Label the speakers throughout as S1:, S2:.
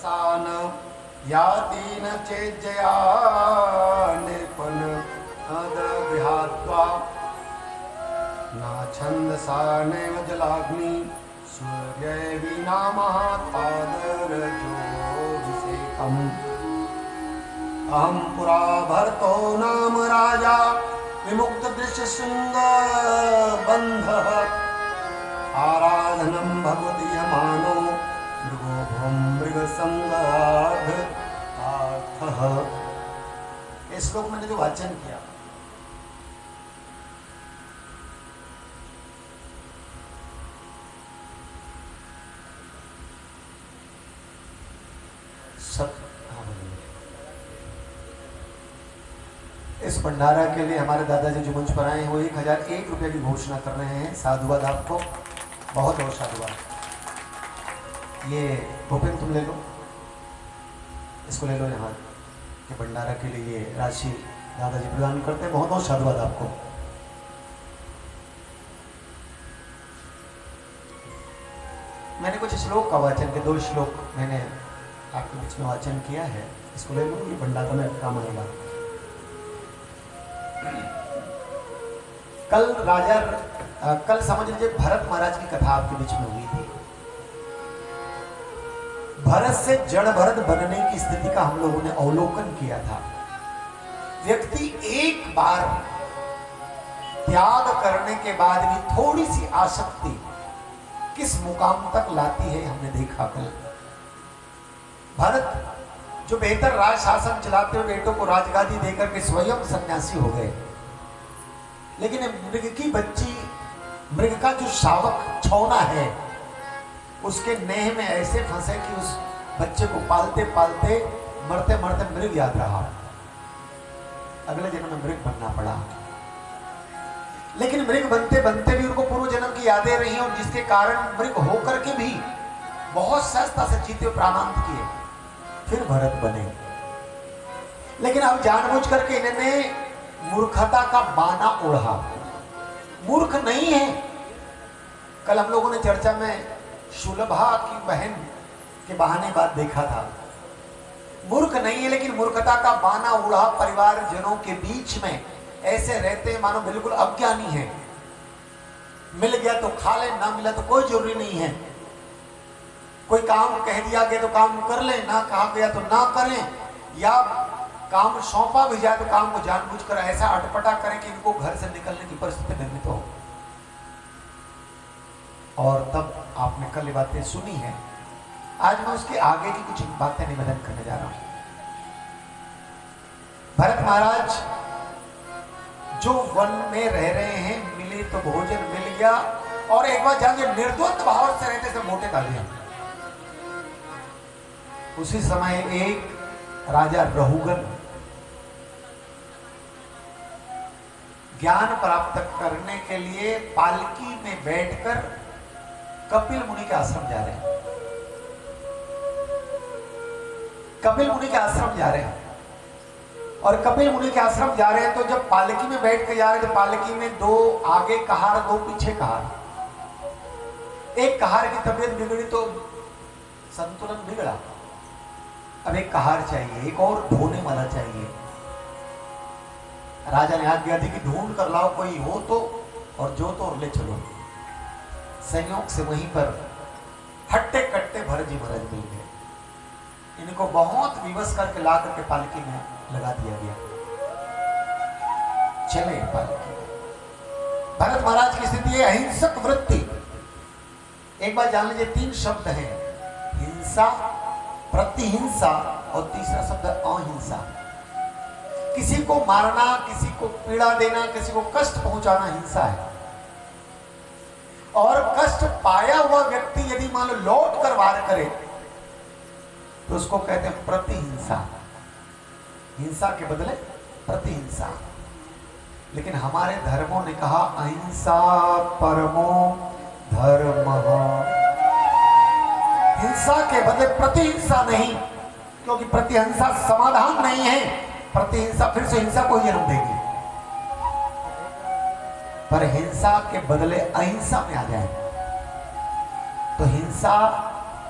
S1: सान याति न चेज्जया निर्पन अदविहात्वा ना छंदसा नैव जलाग्नि सूर्य विना महात्पादरजोऽभिषेकम् अहं पुरा भरतो नाम राजा विमुक्त दृश्य शृंग बंधः आराधनम भगवती यमानो मृगोभम मृग संगाधः। इस श्लोक मैंने जो वाचन किया इस भंडारा के लिए हमारे दादाजी जो मंच पर आए हैं वो 1001 रुपये की घोषणा कर रहे हैं। साधुवाद आपको, बहुत बहुत साधुवाद। ये भूपेन तुम ले लो, इसको ले लो यहाँ के भंडारा के लिए ये राशि दादाजी प्रदान करते हैं। बहुत बहुत साधुवाद आपको। मैंने कुछ श्लोक का वाचन के 2 श्लोक मैंने आपके बीच में वाचन किया है, इसको ले लो, ये भंडारा में काम आएगा। कल समझ लीजिए भरत महाराज की कथा आपके बीच में हुई थी। भरत से जड़ भरत बनने की स्थिति का हम लोगों ने अवलोकन किया था। व्यक्ति एक बार त्याग करने के बाद भी थोड़ी सी आसक्ति किस मुकाम तक लाती है हमने देखा कल। भरत जो बेहतर राज शासन चलाते हुए बेटों को राजगादी देकर के स्वयं सन्यासी हो गए, लेकिन मृग की बच्ची, मृग का जो शावक छौना है, उसके नेह में ऐसे फंसे कि उस बच्चे को पालते पालते मरते मरते मृग याद रहा। अगले जन्म में मृग बनना पड़ा। लेकिन मृग बनते बनते भी उनको पूर्व जन्म की यादें रही और जिसके कारण मृग होकर के भी बहुत सहजता से जीते हुए प्राणांत किए, फिर भरत बने। लेकिन अब जानबूझ करके इन्होंने मूर्खता का बाना ओढ़ा। मूर्ख नहीं है। कल हम लोगों ने चर्चा में शुलभा की बहन के बहाने बात देखा था। मूर्ख नहीं है, लेकिन मूर्खता का बाना ओढ़ा परिवार जनों के बीच में ऐसे रहते हैं मानो बिल्कुल अज्ञानी है। मिल गया तो खा ले, ना मिला तो कोई जरूरी नहीं है। कोई काम कह दिया गया तो काम कर ले, ना कहा गया तो ना करें, या काम सौंपा भी जाए तो काम को जानबूझकर ऐसा अटपटा करें कि इनको घर से निकलने की परिस्थिति निर्मित हो। और तब आपने कल ये बातें सुनी है। आज मैं उसके आगे की कुछ बातें निवेदन करने जा रहा हूं। भरत महाराज जो वन में रह रहे हैं, मिले तो भोजन मिल गया, और एक बार जाके निर्द्वंद भाव से रहते थे मोटे तालियां। उसी समय एक राजा रहुगन ज्ञान प्राप्त करने के लिए पालकी में बैठकर कपिल मुनि के आश्रम जा रहे हैं। कपिल मुनि के आश्रम जा रहे हैं, और कपिल मुनि के आश्रम जा रहे हैं तो जब पालकी में बैठ कर जा रहे हैं तो पालकी में 2 आगे कहार, 2 पीछे कहार। एक कहार की तबीयत बिगड़ी तो संतुलन बिगड़ा। अब एक कहार चाहिए, एक और ढोने वाला चाहिए। राजा ने आज्ञा दी कि ढूंढ कर लाओ कोई हो तो, और जो तो और ले चलो। संयोग से वहीं पर हट्टे कट्टे भरत जी महाराज मिल गए। इनको बहुत विवश करके ला करके पालकी में लगा दिया गया। चले पालकी। भरत महाराज की स्थिति है अहिंसक वृत्ति। एक बार जान लीजिए 3 शब्द हैं, हिंसा, प्रतिहिंसा और तीसरा शब्द अहिंसा। किसी को मारना, किसी को पीड़ा देना, किसी को कष्ट पहुंचाना हिंसा है। और कष्ट पाया हुआ व्यक्ति यदि मान लो लौट कर वार करे तो उसको कहते हैं प्रतिहिंसा। हिंसा के बदले प्रतिहिंसा। लेकिन हमारे धर्मों ने कहा अहिंसा परमो धर्मः। हिंसा के बदले प्रतिहिंसा नहीं, क्योंकि प्रतिहिंसा समाधान नहीं है। प्रतिहिंसा फिर से हिंसा को ही जन्म देगी। पर हिंसा के बदले अहिंसा में आ जाए तो हिंसा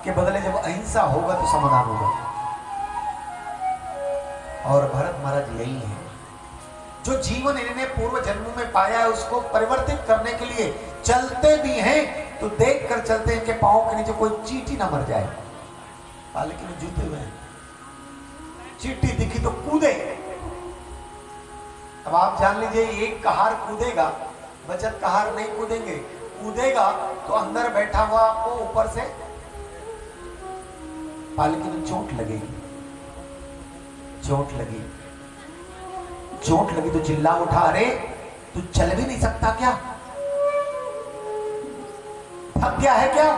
S1: के बदले जब अहिंसा होगा तो समाधान होगा। और भरत महाराज यही है, जो जीवन इन्होंने पूर्व जन्मों में पाया है उसको परिवर्तित करने के लिए चलते भी हैं तो देख कर चलते हैं कि पांव के नीचे कोई चींटी ना मर जाए। पालकी में जूते हुए हैं, चींटी दिखी तो कूदे। अब आप जान लीजिए, एक कहार कूदेगा, बचत कहार नहीं कूदेंगे। कूदेगा तो अंदर बैठा हुआ आपको ऊपर से पालकी में चोट लगेगी। चोट लगी, चोट लगी तो चिल्ला उठा, अरे तू चल भी नहीं सकता क्या? थक गया है क्या?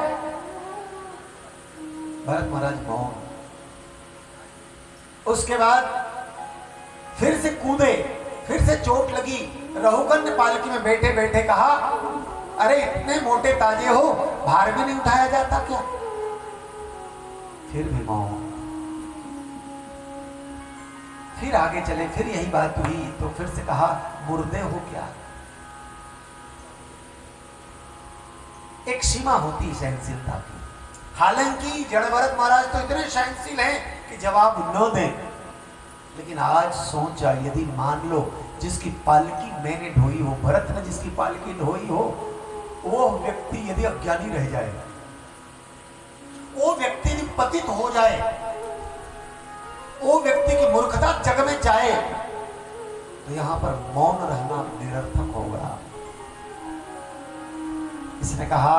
S1: भरत महाराज मौन। उसके बाद फिर से कूदे, फिर से चोट लगी। रघुगन ने पालकी में बैठे बैठे कहा, अरे इतने मोटे ताजे हो, भार भी नहीं उठाया जाता क्या? फिर भी मौन। फिर आगे चले, फिर यही बात हुई तो फिर से कहा, मुर्दे हो क्या? एक सीमा होती है सहनशीलता की। हालांकि जड़भरत महाराज तो इतने सहनशील हैं कि जवाब न दें, लेकिन आज सोचा यदि मान लो जिसकी पालकी मैंने ढोई हो, भरत ने जिसकी पालकी ढोई हो, वो व्यक्ति यदि अज्ञानी रह जाए, वो व्यक्ति यदि पतित हो जाए, वो व्यक्ति की मूर्खता जग में जाए, तो यहां पर मौन रहना निरर्थक होगा। इसने कहा,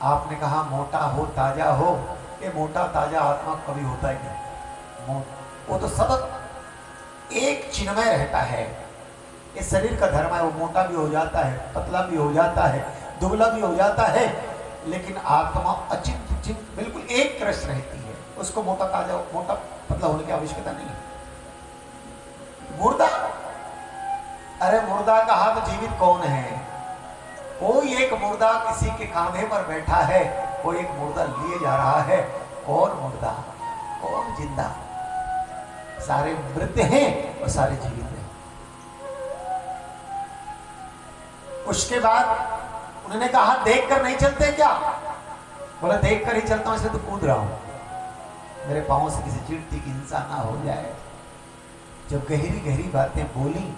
S1: आपने कहा मोटा हो ताजा हो, ये मोटा ताजा आत्मा कभी होता ही नहीं। वो तो सतत एक चिन्मय रहता है। ये शरीर का धर्म है, वो मोटा भी हो जाता है, पतला भी हो जाता है, दुबला भी हो जाता है, लेकिन आत्मा अचिंत्य बिल्कुल एक रस रहती है। उसको मोटा ताजा मोटा पतला होने की आवश्यकता नहीं है। मुर्दा, अरे मुर्दा कहा तो जीवित कौन है? कोई एक मुर्दा किसी के कांधे पर बैठा है, कोई एक मुर्दा लिए जा रहा है। कौन मुर्दा, कौन जिंदा? सारे मृत हैं और सारे जीवित हैं। उसके बाद उन्होंने कहा, देख कर नहीं चलते क्या? बोला, देख कर ही चलता हूं, इसलिए तो कूद रहा हूं, मेरे पांव से किसी चींटी की हिंसा ना हो जाए। जब गहरी गहरी बातें बोली,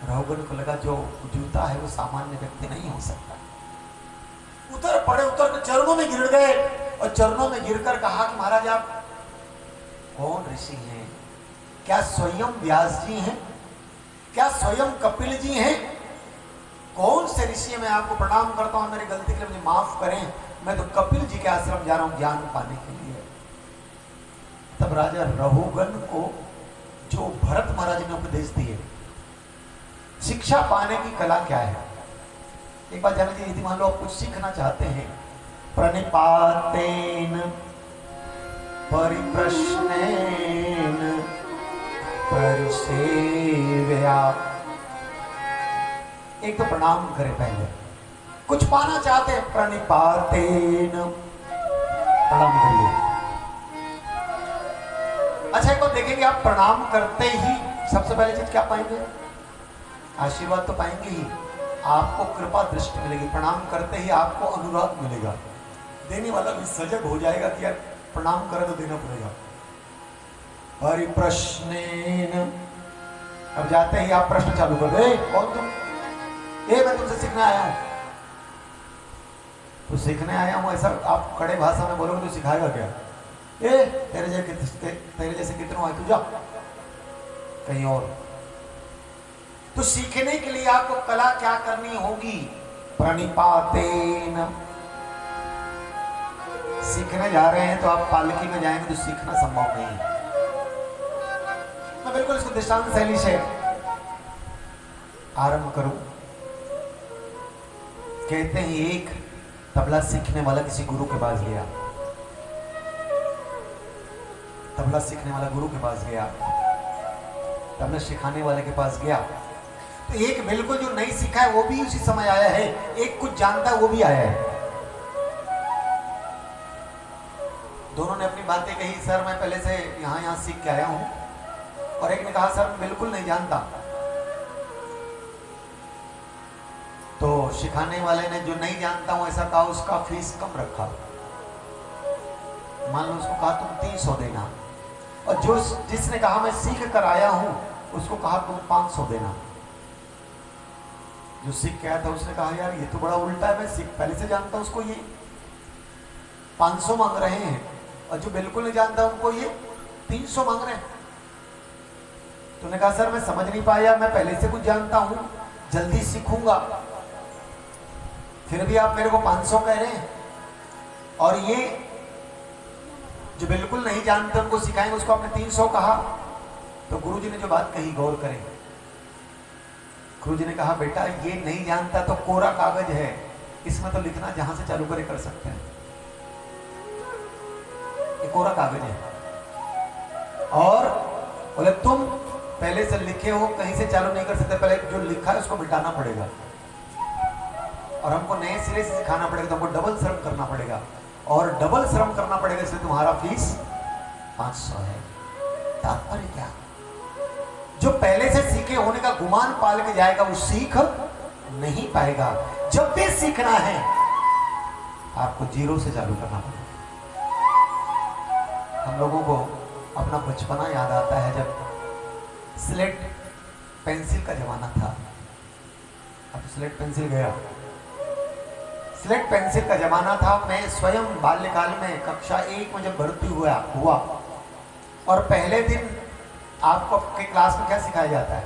S1: रघुगन को लगा जो जूता है वो सामान्य व्यक्ति नहीं हो सकता। उतर पड़े, उतर कर चरणों में गिर गए और चरणों में गिरकर कहा कि महाराज आप कौन ऋषि हैं? क्या स्वयं व्यास जी हैं? क्या स्वयं कपिल जी हैं? कौन से ऋषि हैं? मैं आपको प्रणाम करता हूं, मेरी गलती के लिए मुझे माफ करें, मैं तो कपिल जी के आश्रम जा रहा हूं ज्ञान पाने के लिए। तब राजा रघुगन को जो भरत महाराज ने उपदेश दिए, शिक्षा पाने की कला क्या है, एक बात जान लीजिए। यदि मान लो आप कुछ सीखना चाहते हैं, प्रणिपातेन परिप्रश्नेन परिसेव्या, एक तो प्रणाम करें पहले। कुछ पाना चाहते हैं, प्रणिपातेन प्रणाम करिए। अच्छा, एक बात देखेंगे, आप प्रणाम करते ही सबसे पहले चीज क्या पाएंगे? आशीर्वाद तो पाएंगे ही, आपको कृपा दृष्टि मिलेगी। प्रणाम करते ही आपको अनुराग मिलेगा। देने वाला भी सजग हो जाएगा कि यार प्रणाम करे तो देना पड़ेगा। परिप्रश्नेन, अब जाते ही आप प्रश्न चालू कर दो, कौन तुम? मैं तुमसे सीखने आया हूं। तो सीखने आया हूं ऐसा आप कड़े भाषा में बोलोगे तो सिखाएगा क्या? तेरे जैसे कितनों आए, तू जा कहीं और। तो सीखने के लिए आपको कला क्या करनी होगी? प्रणिपातेन। सीखने जा रहे हैं तो आप पालकी में जाएंगे तो सीखना संभव नहीं है। मैं बिल्कुल इसको दृष्टांत शैली से आरंभ करूं। कहते हैं एक तबला सीखने वाला किसी गुरु के पास गया। तबला सीखने वाला गुरु के पास गया, तबला सिखाने वाले के पास गया। तो एक बिल्कुल जो नहीं सीखा है वो भी उसी समय आया है, एक कुछ जानता है वो भी आया है। दोनों ने अपनी बातें कही, सर मैं पहले से यहाँ सीख के आया हूं। और एक ने कहा, सर मैं बिल्कुल नहीं जानता। तो सिखाने वाले ने जो नहीं जानता हूं ऐसा कहा, उसका फीस कम रखा। मान लो उसको कहा तुम 300 देना, और जो जिसने कहा मैं सीख कर आया हूं उसको कहा तुम 500 देना। जो सीख के आया था उसने कहा यार ये तो बड़ा उल्टा है, मैं सीख पहले से जानता हूं उसको ये 500 मांग रहे हैं, और जो बिल्कुल नहीं जानता उनको ये 300 मांग रहे हैं। तो उन्होंने कहा सर मैं समझ नहीं पाया, मैं पहले से कुछ जानता हूं, जल्दी सीखूंगा, फिर भी आप मेरे को 500 कह रहे हैं, और ये जो बिल्कुल नहीं जानते उनको सिखाएंगे उसको आपने 300 कहा। तो गुरुजी ने जो बात कही गौर करें। गुरुजी ने कहा बेटा ये नहीं जानता तो कोरा कागज है, इसमें तो लिखना जहां से चालू करे कर सकते हैं, ये कोरा कागज है। और बोले तुम पहले से लिखे हो, कहीं से चालू नहीं कर सकते, पहले जो लिखा है उसको मिटाना पड़ेगा, और हमको नए सिरे से सिखाना पड़ेगा, तो हमको डबल श्रम करना पड़ेगा, और डबल श्रम करना पड़ेगा, इसलिए तुम्हारा फीस 500 है। तात्पर्य क्या? जो पहले से सीखे होने का गुमान पाल के जाएगा वो सीख नहीं पाएगा। जब भी सीखना है आपको जीरो से चालू करना पड़ेगा। हम लोगों को अपना बचपना याद आता है, जब स्लेट पेंसिल का जमाना था। अब स्लेट पेंसिल गया, स्लेट पेंसिल का जमाना था। मैं स्वयं बाल्यकाल में कक्षा 1 में जब भर्ती हुआ और पहले दिन आपको आपके क्लास में क्या सिखाया जाता है?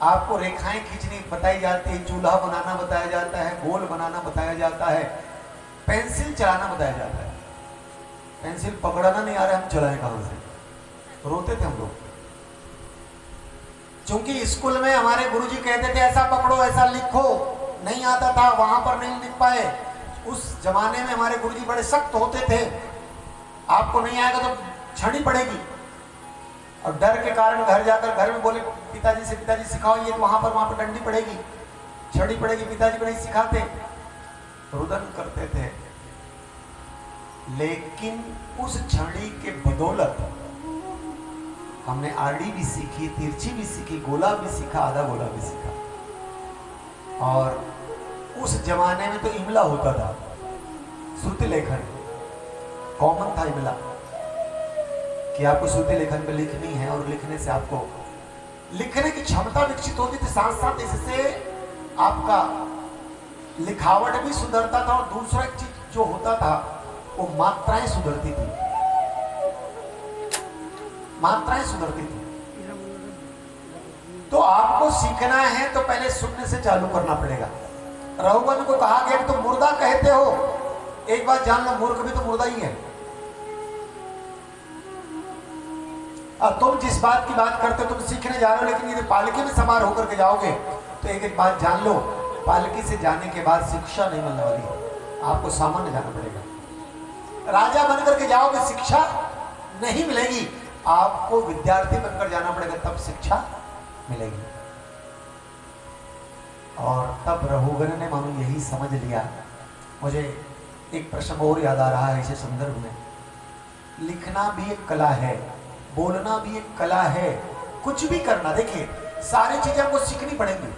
S1: आपको रेखाएं खींचनी बताई जाती है, चूल्हा बनाना बताया जाता है, गोल बनाना बताया जाता है, पेंसिल चलाना बताया जाता है। पेंसिल पकड़ना नहीं आ रहा, हम चलाएं कहां से? रोते थे हम लोग, क्योंकि स्कूल में हमारे गुरुजी कहते थे ऐसा पकड़ो ऐसा लिखो, नहीं आता था, वहां पर नहीं लिख पाए। उस जमाने में हमारे गुरुजी बड़े सख्त होते थे, आपको नहीं आएगा तो छड़ी पड़ेगी, और डर के कारण घर जाकर घर में बोले पिताजी से, पिताजी सिखाओ ये, तो वहां पर डंडी पड़ेगी, छड़ी पड़ेगी, पिताजी को नहीं सिखाते, रुदन करते थे। लेकिन उस छड़ी के बदौलत हमने आड़ी भी सीखी, तिरछी भी सीखी, गोला भी सीखा, आधा गोला भी सीखा। और उस जमाने में तो इमला होता था, श्रुति लेखन कॉमन था इमला, कि आपको श्रुति लेखन पे लिखनी है, और लिखने से आपको लिखने की क्षमता विकसित होती थी, साथ साथ इससे आपका लिखावट भी सुधरता था, और दूसरा एक चीज जो होता था वो मात्राएं सुधरती थी, मात्राएं सुधरती थी। तो आपको सीखना है तो पहले सुनने से चालू करना पड़ेगा। रघुवन को कहा गया तुम मुर्दा कहते हो, एक बात जान लो मूर्ख भी तो मुर्दा ही है। अब तुम जिस बात की बात करते हो तुम सीखने जा रहे हो, लेकिन यदि पालकी में सवार होकर के जाओगे तो एक एक बात जान लो, पालकी से जाने के बाद शिक्षा नहीं मिलने वाली, आपको सामान्य जाना पड़ेगा। राजा बनकर के जाओगे शिक्षा नहीं मिलेगी, आपको विद्यार्थी बनकर जाना पड़ेगा, तब शिक्षा मिलेगी। और तब रघुवर ने मानो यही समझ लिया। मुझे एक प्रश्न और याद आ रहा है इसे संदर्भ में, लिखना भी एक कला है, बोलना भी एक कला है, कुछ भी करना, देखिए सारी चीजें आपको सीखनी पड़ेंगी।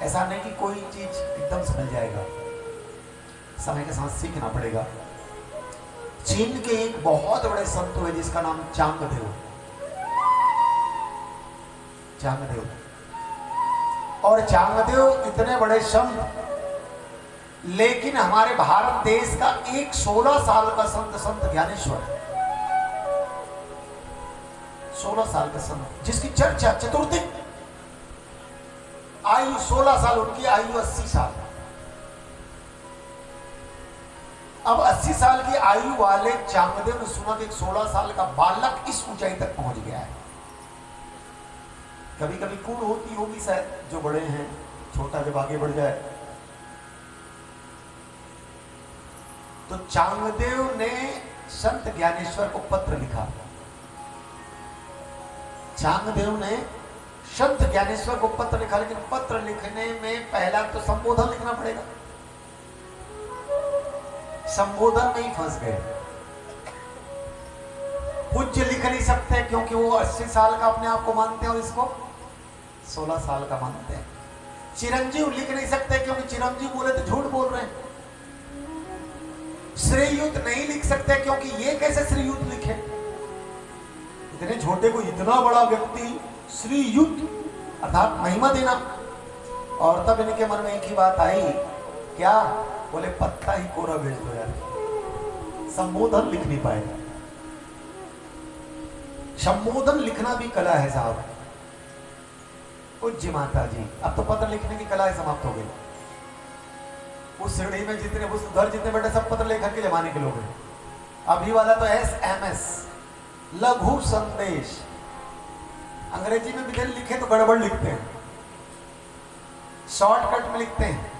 S1: ऐसा नहीं कि कोई चीज एकदम से मिल जाएगा, समय के साथ सीखना पड़ेगा। चीन के एक बहुत बड़े संत हुए जिसका नाम चांगदेव, चांगदेव। और चांगदेव इतने बड़े संत, लेकिन हमारे भारत देश का एक 16 साल का संत ज्ञानेश्वर, 16 साल का संत, जिसकी चर्चा चतुर्दिक, आयु 16 साल, उनकी आयु 80 साल। अब 80 साल की आयु वाले चांगदेव ने सुना कि एक 16 साल का बालक इस ऊंचाई तक पहुंच गया है। कभी कभी कूड़ होती होगी शायद, जो बड़े हैं, छोटा जब आगे बढ़ जाए। तो चांगदेव ने संत ज्ञानेश्वर को पत्र लिखा। चांगदेव ने संत ज्ञानेश्वर को पत्र लिखा, लेकिन पत्र लिखने में पहला तो संबोधन लिखना पड़ेगा। संबोधन में ही फंस गए। पूज्य लिख नहीं सकते क्योंकि वो 80 साल का अपने आप को मानते हैं और इसको 16 साल का मानते हैं। चिरंजीव लिख नहीं सकते क्योंकि चिरंजीव बोले तो झूठ बोल रहे हैं। श्रीयुत नहीं लिख सकते, क्योंकि ये कैसे श्रीयुत लिखे? इतने छोटे को इतना बड़ा व्यक्ति श्रीयुत अर्थात महिमा देना। और तब इनके मन में एक ही बात आई, क्या? बोले पत्ता ही कोरा भेज दो यार, संबोधन लिख नहीं पाए। संबोधन लिखना भी कला है साहब। पूज्य माता जी, अब तो पत्र लिखने की कला समाप्त हो गई। उस श्रेणी में जितने उस घर जितने बैठे सब पत्र लेखन के जमाने के लोग हैं। अभी वाला तो SMS, लघु संदेश। अंग्रेजी में भी लिखे तो गड़बड़ लिखते हैं, शॉर्टकट में लिखते हैं।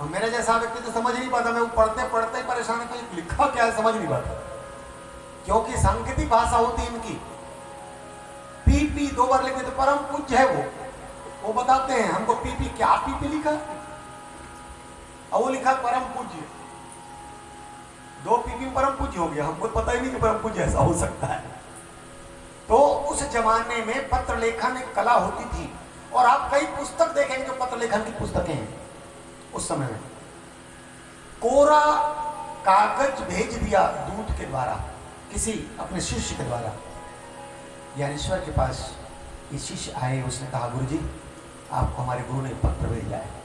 S1: और मेरे जैसा व्यक्ति तो समझ नहीं पाता, मैं वो पढ़ते पढ़ते ही परेशान है, लिखा क्या है समझ नहीं पाता, क्योंकि सांकेतिक भाषा होती है इनकी। पीपी 2 बार लिखे तो परम पूज्य है वो बताते हैं हमको पीपी क्या पीपी लिखा, और वो लिखा परम पूज्य। 2 पीपी परम पूज्य हो गया, हमको पता ही नहीं कि परम पूज्य ऐसा हो सकता है। तो उस जमाने में पत्र लेखन एक कला होती थी, और आप कई पुस्तक देखेंगे जो पत्र लेखन की पुस्तकें हैं। उस समय में कोरा कागज भेज दिया दूत के द्वारा, किसी अपने शिष्य के द्वारा ज्ञानेश्वर के पास। ये शिष्य आए, उसने कहा गुरुजी आपको हमारे गुरु ने पत्र भेजा है।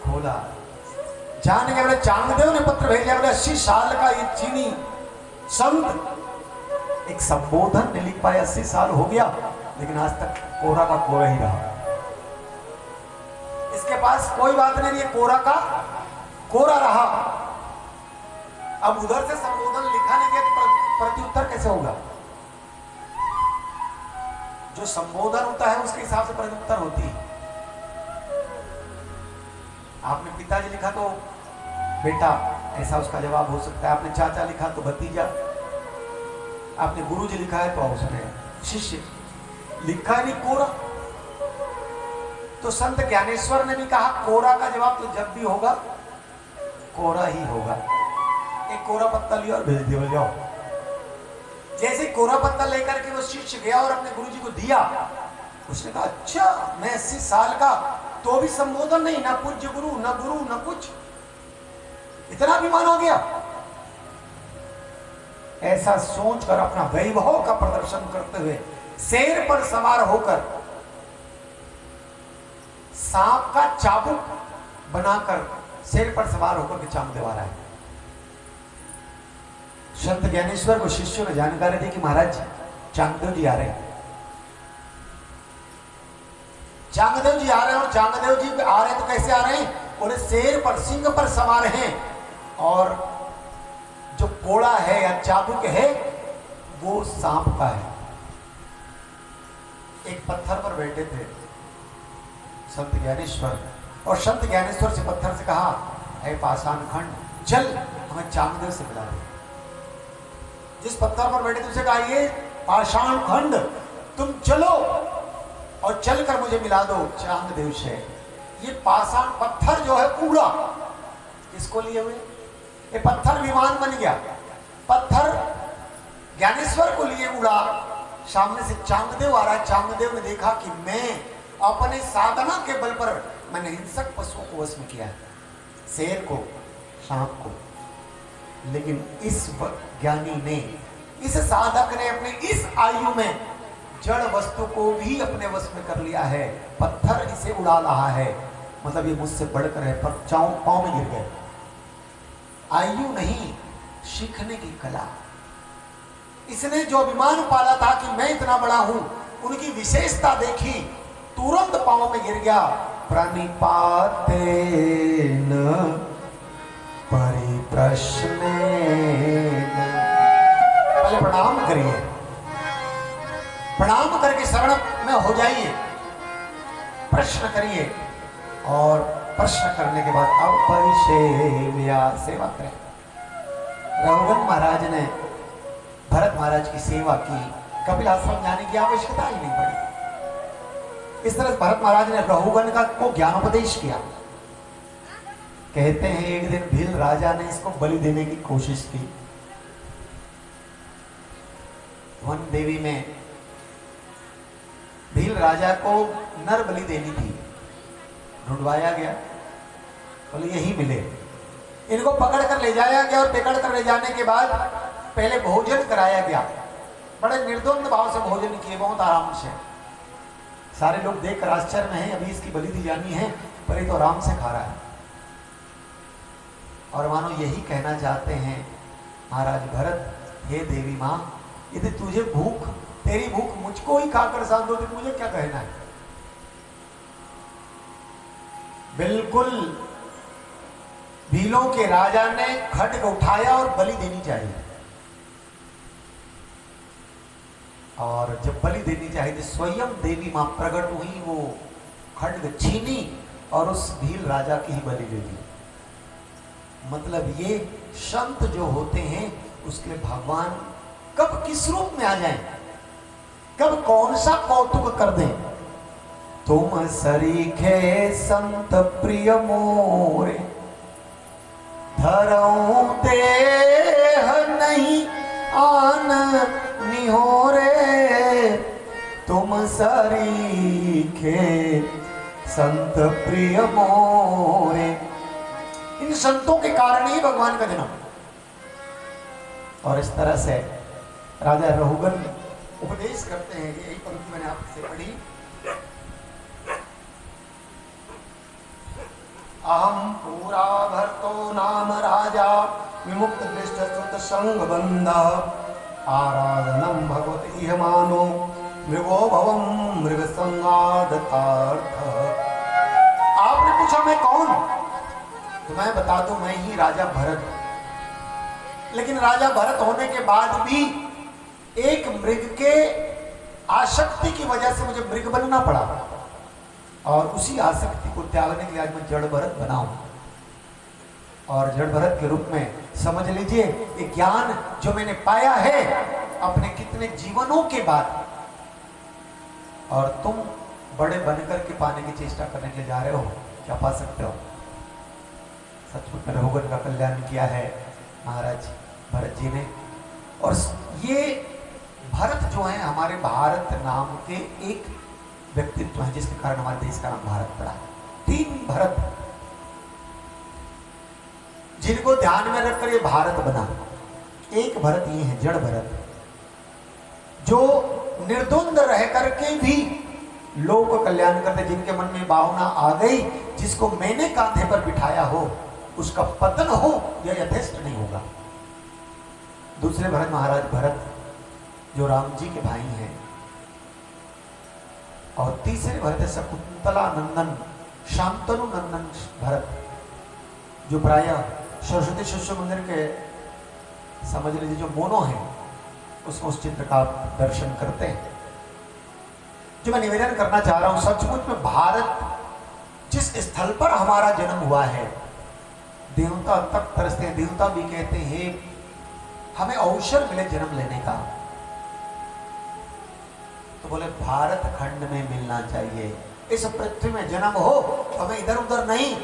S1: खोला, जान गया बोले चांगदेव ने पत्र भेजा। बोले 80 साल का ये चीनी संत एक संबोधन नहीं लिख पाया, 80 साल हो गया, लेकिन आज तक कोरा का कोरा ही रहा। इसके पास कोई बात नहीं, ये कोरा का कोरा रहा। अब उधर से संबोधन लिखा नहीं गया तो प्रत्युत्तर कैसे होगा? जो संबोधन होता है उसके हिसाब से प्रत्युत्तर होती है। आपने पिताजी लिखा तो बेटा, ऐसा उसका जवाब हो सकता है। आपने चाचा लिखा तो भतीजा, आपने गुरुजी लिखा है तो उसने शिष्य। लिखा नहीं कोरा, तो संत ज्ञानेश्वर ने भी कहा कोरा का जवाब तो जब भी होगा कोरा ही होगा। एक कोरा पत्ता लिया और भेज दिया, जाओ। जैसे कोरा पत्ता लेकर के वो शिष्य गया और अपने गुरुजी को दिया, उसने कहा अच्छा मैं 80 साल का तो भी संबोधन नहीं, ना पूज्य गुरु न कुछ, इतना अभिमान हो गया। ऐसा सोचकर अपना वैभव का प्रदर्शन करते हुए शेर पर सवार होकर सांप का चाबुक बनाकर शेर पर सवार होकर के चांगदेव आ रहा है। संत ज्ञानेश्वर को शिष्यों ने जानकारी दी कि महाराज चांगदेव जी आ रहे हैं। चांगदेव जी आ रहे हैं, और चांगदेव जी आ रहे हैं तो कैसे आ रहे हैं? बोले शेर पर, सिंह पर सवार हैं, और जो कोड़ा है या चाबुक है वो सांप का है। एक पत्थर पर बैठे थे संत ज्ञानेश्वर, और संत ज्ञानेश्वर से पत्थर से कहा है पाषाण खंड, चल हमें चांगदेव से मिला दे। जिस पत्थर पर बैठे थे उसे कहा ये पाषाण खंड तुम चलो और चलकर मुझे मिला दो चांगदेव से। ये पाषाण पत्थर जो है उड़ा, किसको लिए हुए? ये पत्थर विमान बन गया, पत्थर ज्ञानेश्वर को लिए उड़ा। सामने से चांगदेव आ रहा है। चांगदेव ने देखा कि मैं अपने साधना के बल पर मैंने हिंसक पशुओं को वश में किया, शेर को, सांप को, लेकिन इस ज्ञानी ने, इस साधक ने अपने इस आयु में जड़ वस्तु को भी अपने वश में कर लिया है। पत्थर इसे उड़ा रहा है, मतलब ये मुझसे बढ़कर है, पर पांव में गिर गए। आयु नहीं, सीखने की कला। इसने जो अभिमान पाला था कि मैं इतना बड़ा हूं, उनकी विशेषता देखी, तुरंत पांव में गिर गया। प्रणिपाते न परिप्रश्नेन, पहले प्रणाम करिए, प्रणाम करके शरण में हो जाइए, प्रश्न करिए, और प्रश्न करने के बाद अब परिसेव्या, सेवा करें। रघुगन महाराज ने भरत महाराज की सेवा की, कपिल आश्रम जाने की आवश्यकता ही नहीं पड़ी। इस तरह भरत महाराज ने रघुगन को ज्ञानोपदेश किया। कहते हैं एक दिन भील राजा ने इसको बलि देने की कोशिश की। वन देवी में भील राजा को नर बलि देनी थी, ढूंढवाया गया, बोले यही मिले। इनको पकड़ कर ले जाया गया और पकड़ कर ले जाने के बाद पहले भोजन कराया गया। बड़े निर्द्वंद भाव से भोजन किए, बहुत आराम से। सारे लोग देख कर आश्चर्य में हैं, अभी इसकी बलि दी जानी है पर ये तो आराम से खा रहा है। और मानो यही कहना चाहते हैं महाराज भरत, हे देवी माँ, यदि तुझे भूख, तेरी भूख मुझको ही खाकर शांत हो तो मुझे क्या कहना है। बिल्कुल भीलों के राजा ने खड्ग उठाया और बलि देनी चाहिए। और जब बलि देनी चाहिए तो स्वयं देवी मां प्रकट हुई, वो खड्ग छीनी और उस भील राजा की ही बलि ले ली। मतलब ये संत जो होते हैं उसके लिए भगवान कब किस रूप में आ जाएं, कब कौन सा कौतुक कर दें। तुम सरीखे संत प्रिय मोरे, धरऊं देह नहीं आन निहोरे। तुम सरीखे संत प्रिय मोरे। इन संतों के कारण ही भगवान का जन्म। और इस तरह से राजा रघुगन उपदेश करते हैं। यही पंक्ति मैंने आपसे पढ़ी। अहम पूरा भरतो नाम राजा, विमुक्त दृष्ट श्रुत संग बंध। आराधनम भगवत इह मानो, मृगो भवम मृग संगादतार्थ। आपने पूछा मैं कौन, तो मैं बता दूं मैं ही राजा भरत। लेकिन राजा भरत होने के बाद भी एक मृग के आसक्ति की वजह से मुझे मृग बनना पड़ा, और उसी आसक्ति को त्यागने के लिए आज मैं जड़ भरत बना हूं। और जड़ भरत के रूप में समझ लीजिए ये ज्ञान जो मैंने पाया है अपने कितने जीवनों के बाद, और तुम बड़े बनकर के पाने की चेष्टा करने के लिए जा रहे हो, क्या पा सकते हो। सचमुच में रघुगन का कल्याण किया है महाराज भरत जी ने। और ये भरत जो है हमारे भारत नाम के एक व्यक्तित्व है, जिसके कारण हमारे देश का नाम भारत पड़ा। 3 भरत जिनको ध्यान में रखकर ये भारत बना। एक भरत ये है जड़ भरत, जो निर्द्वंद रह करके भी लोक को कल्याण करते, जिनके मन में भावना आ गई जिसको मैंने कांधे पर बिठाया हो उसका पतन हो यह यथेष्ट नहीं होगा। दूसरे भरत महाराज भरत जो राम जी के भाई हैं, और तीसरे भरत है शकुंतला नंदन शांतनु नंदन भरत, जो प्रायः सरस्वती शिशु मंदिर के समझ लीजिए जो मोनो है उसको उस चित्र का दर्शन करते हैं। जो मैं निवेदन करना चाह रहा हूं, सचमुच में भारत जिस स्थल पर हमारा जन्म हुआ है, देवता तक तरसते हैं। देवता भी कहते हैं हमें अवसर मिले जन्म लेने का, तो बोले भारत खंड में मिलना चाहिए। इस पृथ्वी में जन्म हो तो हमें इधर उधर नहीं,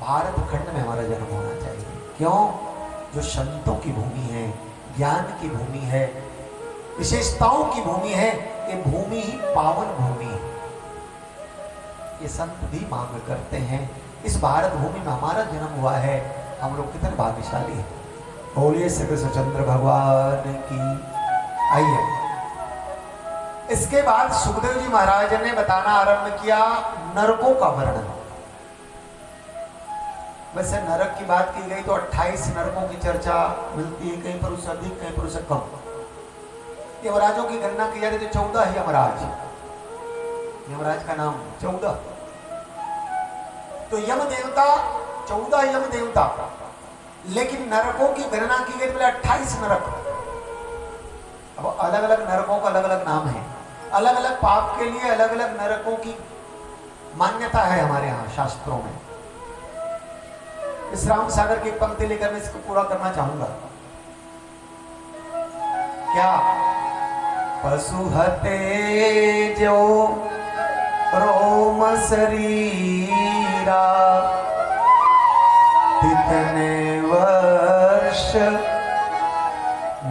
S1: भारत खंड में हमारा जन्म होना चाहिए। क्यों? जो संतों की भूमि है, ज्ञान की भूमि है, विशेषताओं की भूमि है, ये भूमि ही पावन भूमि है। ये संत भी मांग करते हैं इस भारत भूमि में हमारा जन्म हुआ है, हम लोग कितने भाग्यशाली हैं। बोलिए श्री कृष्णचंद्र भगवान की। आइए, इसके बाद सुखदेव जी महाराज ने बताना आरंभ किया नरकों का वर्णन। वैसे नरक की बात की गई तो 28 नरकों की चर्चा मिलती है, कहीं पर उससे अधिक कहीं पर उससे कम। यमराजों की गणना की जाती है तो 14 यमराज, यमराज का नाम 14। तो यम देवता 14 यम देवता, लेकिन नरकों की गणना की गई तो 28 नरक। अब अलग अलग नरकों का अलग अलग नाम है, अलग अलग पाप के लिए अलग अलग नरकों की मान्यता है हमारे यहाँ शास्त्रों में। इस राम सागर की पंक्ति लेकर मैं इसको पूरा करना चाहूंगा। क्या? पशु हते जो रोम शरीरा, तितने वर्ष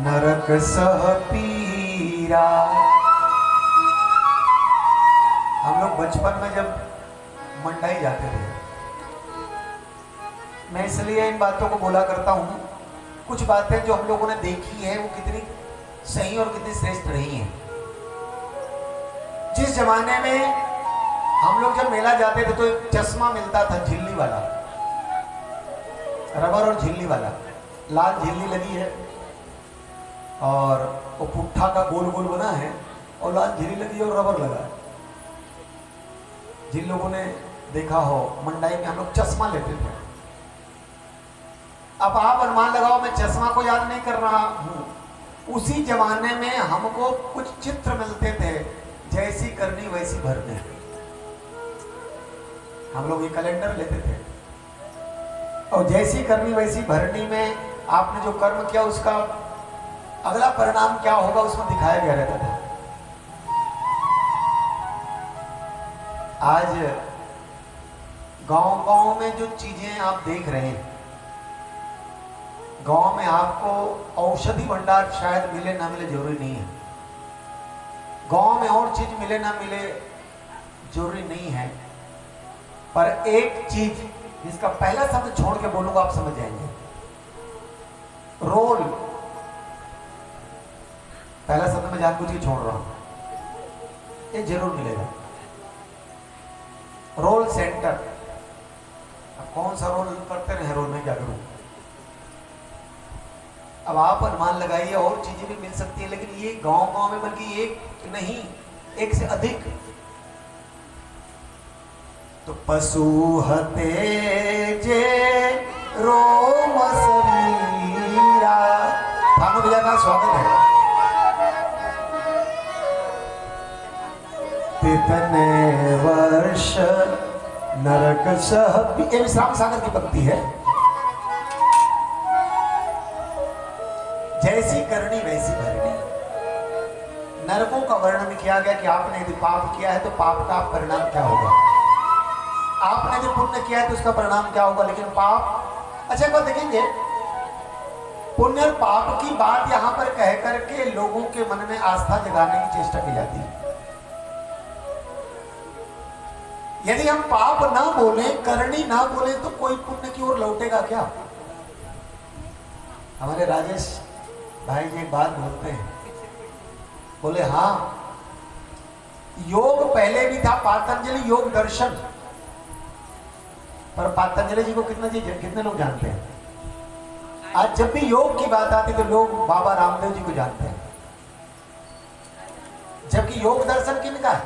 S1: नरक सह पीरा। हम लोग बचपन में जब मंडाई जाते थे, मैं इसलिए इन बातों को बोला करता हूँ, कुछ बातें जो हम लोगों ने देखी है वो कितनी सही और कितनी श्रेष्ठ रही हैं। जिस जमाने में हम लोग जब मेला जाते थे तो एक चश्मा मिलता था झिल्ली वाला, रबर और झिल्ली वाला, लाल झिल्ली लगी है और वो पुट्ठा का गोल गोल बना है और लाल झिल्ली लगी है और रबर लगा है। जिन लोगों ने देखा हो, मंडाई में हम लोग चश्मा लेते थे। अब आप अनुमान लगाओ, मैं चश्मा को याद नहीं कर रहा हूं, उसी जमाने में हमको कुछ चित्र मिलते थे, जैसी करनी वैसी भरनी। हम लोग ये कैलेंडर लेते थे और जैसी करनी वैसी भरनी में आपने जो कर्म किया उसका अगला परिणाम क्या होगा उसमें दिखाया गया रहता था। आज गांव-गांव में जो चीजें आप देख रहे हैं, गांव में आपको औषधि भंडार शायद मिले ना मिले जरूरी नहीं है, गांव में और चीज मिले ना मिले जरूरी नहीं है, पर एक चीज जिसका पहला शब्द छोड़ के बोलूंगा आप समझ जाएंगे, रोल। पहला शब्द मैं जानबूझ के छोड़ रहा हूं, ये जरूर मिलेगा। Role centre. अब कौन सा रोल करते रहे रोल में, क्या करूं। अब आप अनुमान लगाइए, और चीजें भी मिल सकती है, लेकिन ये गांव-गांव में बल्कि एक नहीं, एक से अधिक। तो पशु हते जे रोम शरीरा। भानु भैया का स्वागत है। तितने वर्ष नरक सह, ये विश्राम सागर की पंक्ति है। जैसी करनी वैसी भरनी। नरकों का वर्णन किया गया कि आपने यदि पाप किया है तो पाप का परिणाम क्या होगा, आपने यदि पुण्य किया है तो उसका परिणाम क्या होगा। लेकिन पाप, अच्छा एक बात देखेंगे, पुण्य और पाप की बात यहां पर कह करके लोगों के मन में आस्था जगाने की चेष्टा की जाती है। यदि हम पाप ना बोले, करनी ना बोले, तो कोई पुण्य की ओर लौटेगा क्या। हमारे राजेश भाई जी एक बात बोलते हैं, बोले हाँ योग पहले भी था, पातंजलि योग दर्शन, पर पातंजलि जी को कितने लोग जानते हैं। आज जब भी योग की बात आती तो लोग बाबा रामदेव जी को जानते हैं, जबकि योग दर्शन किनका है,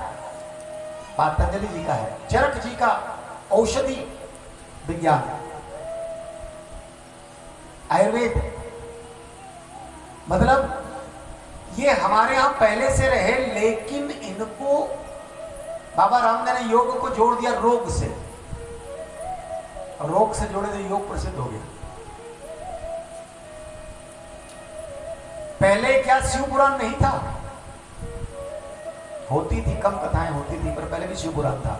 S1: पातंजलि जी का है, चरक जी का औषधि विज्ञान, आयुर्वेद। मतलब ये हमारे यहां पहले से रहे, लेकिन इनको बाबा रामदेव ने योग को जोड़ दिया रोग से, रोग से जोड़े तो योग प्रसिद्ध हो गया। पहले क्या शिव पुराण नहीं था, होती थी, कम कथाएं होती थी, पर पहले भी शिव पुराण था।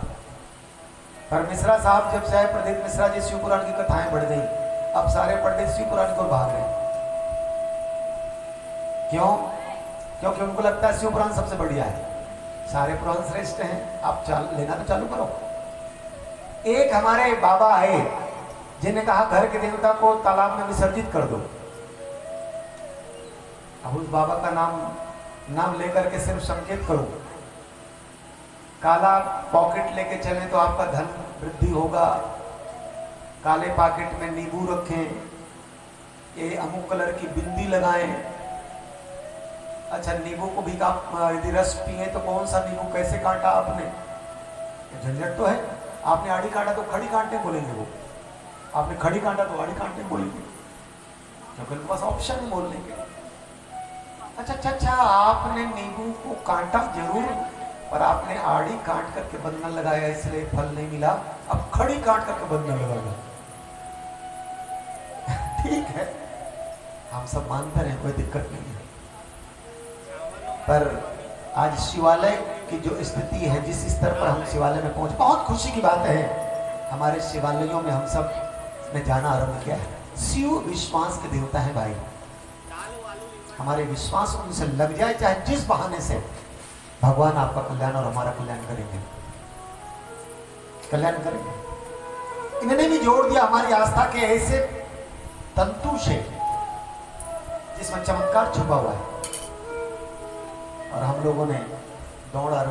S1: पर मिश्रा साहब जब से आए, प्रदीप मिश्रा जी, शिव पुराण की कथाएं बढ़ गई, अब सारे पंडित शिव पुराण को भाग रहे हैं। क्यों? क्योंकि उनको लगता है शिव पुराण सबसे बढ़िया है, सारे पुराण श्रेष्ठ हैं, आप लेना तो चालू करो। एक हमारे बाबा है जिन्हें कहा घर के देवता को तालाब में विसर्जित कर दो। अब उस बाबा का नाम लेकर के सिर्फ संकेत करो, काला पॉकेट लेके चलें तो आपका धन वृद्धि होगा, काले पॉकेट में नींबू रखें, ये अमुक कलर की बिंदी लगाएं। अच्छा, नींबू को भी आप यदि रस पिए तो कौन सा नींबू कैसे काटा आपने, झंझट तो है। आपने आड़ी काटा तो खड़ी काटने बोलेंगे वो, आपने खड़ी काटा तो आड़ी काटने बोलेंगे, क्योंकि उनके पास ऑप्शन है बोलने के। अच्छा, आपने नींबू को काटा जरूर, पर आपने आड़ी काट करके बंधन लगाया, इसलिए फल नहीं मिला। अब खड़ी काट करके बंधन लगाना ठीक है, हम सब मानते हैं, कोई दिक्कत नहीं है। पर आज शिवालय की जो स्थिति है, जिस स्तर पर हम शिवालय में पहुंचे, बहुत खुशी की बात है। हमारे शिवालयों में हम सब ने जाना आरंभ किया है। शिव विश्वास के देवता है भाई, हमारे विश्वास उनसे लग जाए, चाहे जिस बहाने से, भगवान आपका कल्याण और हमारा कल्याण करेंगे, कल्याण करेंगे। इन्होंने भी जोड़ दिया हमारी आस्था के ऐसे तंतु से जिसमें चमत्कार छुपा हुआ है, और हम लोगों ने दौड़ा